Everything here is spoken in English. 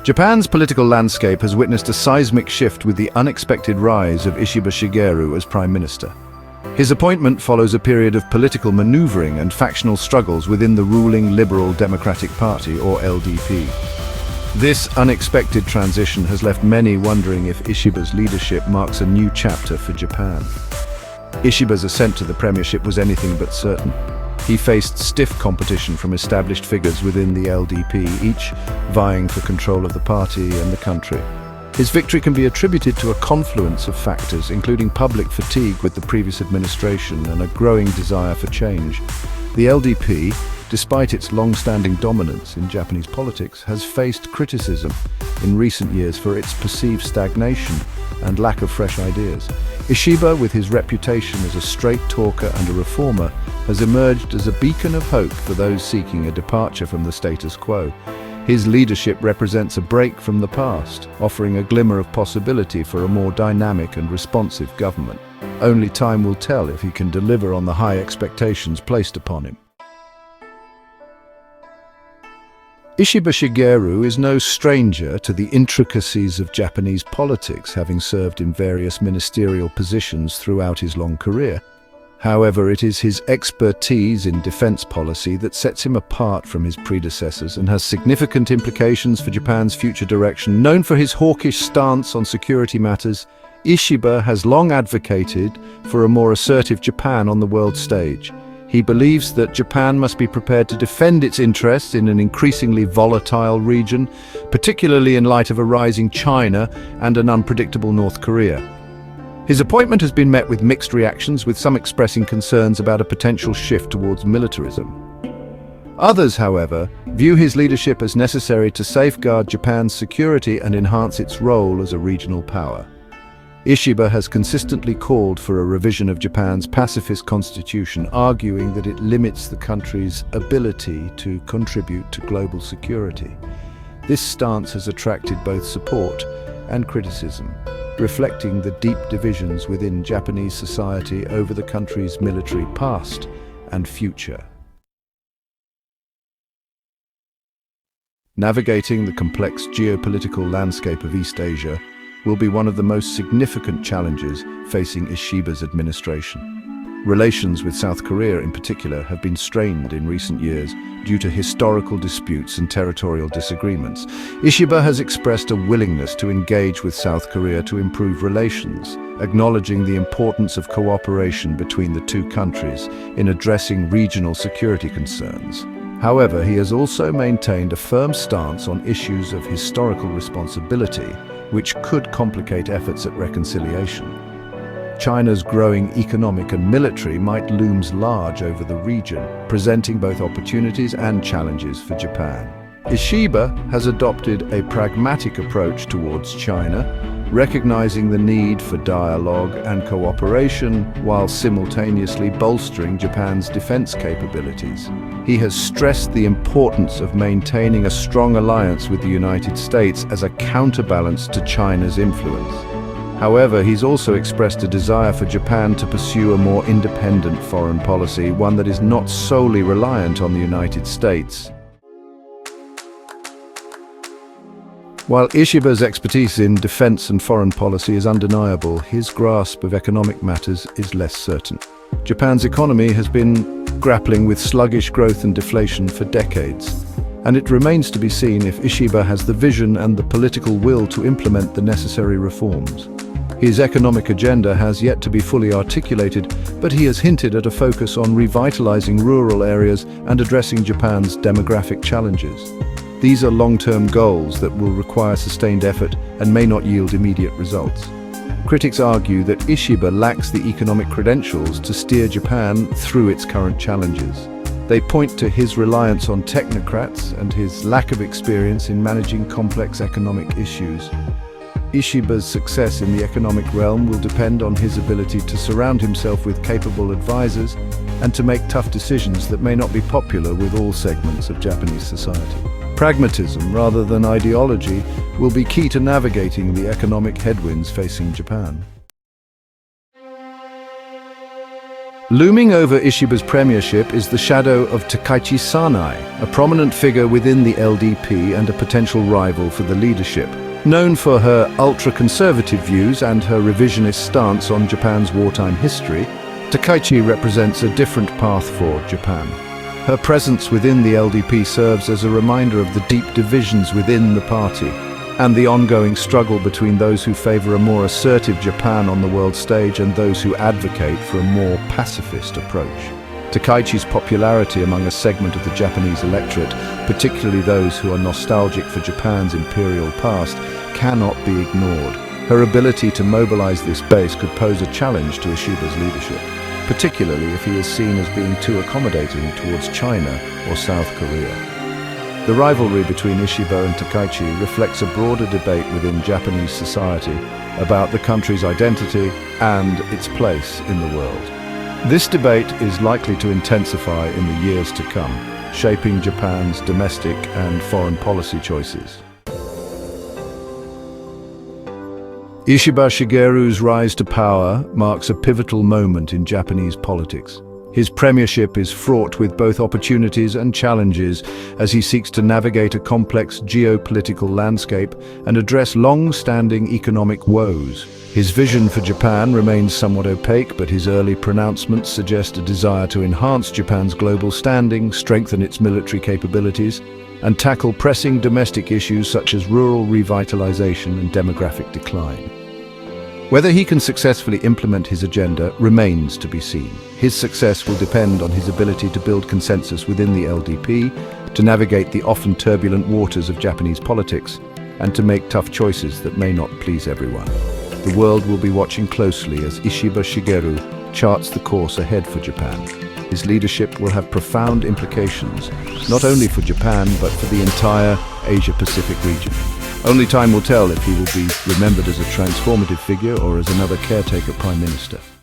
Japan's political landscape has witnessed a seismic shift with the unexpected rise of Ishiba Shigeru as Prime Minister. His appointment follows a period of political maneuvering and factional struggles within the ruling Liberal Democratic Party, or LDP. This unexpected transition has left many wondering if Ishiba's leadership marks a new chapter for Japan. Ishiba's ascent to the premiership was anything but certain. He faced stiff competition from established figures within the LDP, each vying for control of the party and the country. His victory can be attributed to a confluence of factors, including public fatigue with the previous administration and a growing desire for change. The LDP, despite its long-standing dominance in Japanese politics, has faced criticism in recent years for its perceived stagnation and lack of fresh ideas. Ishiba, with his reputation as a straight talker and a reformer, has emerged as a beacon of hope for those seeking a departure from the status quo. His leadership represents a break from the past, offering a glimmer of possibility for a more dynamic and responsive government. Only time will tell if he can deliver on the high expectations placed upon him. Ishiba Shigeru is no stranger to the intricacies of Japanese politics, having served in various ministerial positions throughout his long career. However, it is his expertise in defense policy that sets him apart from his predecessors and has significant implications for Japan's future direction. Known for his hawkish stance on security matters, Ishiba has long advocated for a more assertive Japan on the world stage. He believes that Japan must be prepared to defend its interests in an increasingly volatile region, particularly in light of a rising China and an unpredictable North Korea. His appointment has been met with mixed reactions, with some expressing concerns about a potential shift towards militarism. Others, however, view his leadership as necessary to safeguard Japan's security and enhance its role as a regional power. Ishiba has consistently called for a revision of Japan's pacifist constitution, arguing that it limits the country's ability to contribute to global security. This stance has attracted both support and criticism, reflecting the deep divisions within Japanese society over the country's military past and future. Navigating the complex geopolitical landscape of East Asia will be one of the most significant challenges facing Ishiba's administration. Relations with South Korea in particular have been strained in recent years due to historical disputes and territorial disagreements. Ishiba has expressed a willingness to engage with South Korea to improve relations, acknowledging the importance of cooperation between the two countries in addressing regional security concerns. However, he has also maintained a firm stance on issues of historical responsibility, which could complicate efforts at reconciliation. China's growing economic and military might loom large over the region, presenting both opportunities and challenges for Japan. Ishiba has adopted a pragmatic approach towards China, recognizing the need for dialogue and cooperation while simultaneously bolstering Japan's defense capabilities. He has stressed the importance of maintaining a strong alliance with the United States as a counterbalance to China's influence. However, he's also expressed a desire for Japan to pursue a more independent foreign policy, one that is not solely reliant on the United States. While Ishiba's expertise in defense and foreign policy is undeniable, his grasp of economic matters is less certain. Japan's economy has been grappling with sluggish growth and deflation for decades, and it remains to be seen if Ishiba has the vision and the political will to implement the necessary reforms. His economic agenda has yet to be fully articulated, but he has hinted at a focus on revitalizing rural areas and addressing Japan's demographic challenges. These are long-term goals that will require sustained effort and may not yield immediate results. Critics argue that Ishiba lacks the economic credentials to steer Japan through its current challenges. They point to his reliance on technocrats and his lack of experience in managing complex economic issues. Ishiba's success in the economic realm will depend on his ability to surround himself with capable advisors and to make tough decisions that may not be popular with all segments of Japanese society. Pragmatism, rather than ideology, will be key to navigating the economic headwinds facing Japan. Looming over Ishiba's premiership is the shadow of Takaichi Sanai, a prominent figure within the LDP and a potential rival for the leadership. Known for her ultra-conservative views and her revisionist stance on Japan's wartime history, Takaichi represents a different path for Japan. Her presence within the LDP serves as a reminder of the deep divisions within the party and the ongoing struggle between those who favor a more assertive Japan on the world stage and those who advocate for a more pacifist approach. Takaichi's popularity among a segment of the Japanese electorate, particularly those who are nostalgic for Japan's imperial past, cannot be ignored. Her ability to mobilize this base could pose a challenge to Ishiba's leadership, particularly if he is seen as being too accommodating towards China or South Korea. The rivalry between Ishiba and Takaichi reflects a broader debate within Japanese society about the country's identity and its place in the world. This debate is likely to intensify in the years to come, shaping Japan's domestic and foreign policy choices. Ishiba Shigeru's rise to power marks a pivotal moment in Japanese politics. His premiership is fraught with both opportunities and challenges as he seeks to navigate a complex geopolitical landscape and address long-standing economic woes. His vision for Japan remains somewhat opaque, but his early pronouncements suggest a desire to enhance Japan's global standing, strengthen its military capabilities, and tackle pressing domestic issues such as rural revitalization and demographic decline. Whether he can successfully implement his agenda remains to be seen. His success will depend on his ability to build consensus within the LDP, to navigate the often turbulent waters of Japanese politics, and to make tough choices that may not please everyone. The world will be watching closely as Ishiba Shigeru charts the course ahead for Japan. His leadership will have profound implications, not only for Japan, but for the entire Asia-Pacific region. Only time will tell if he will be remembered as a transformative figure or as another caretaker prime minister.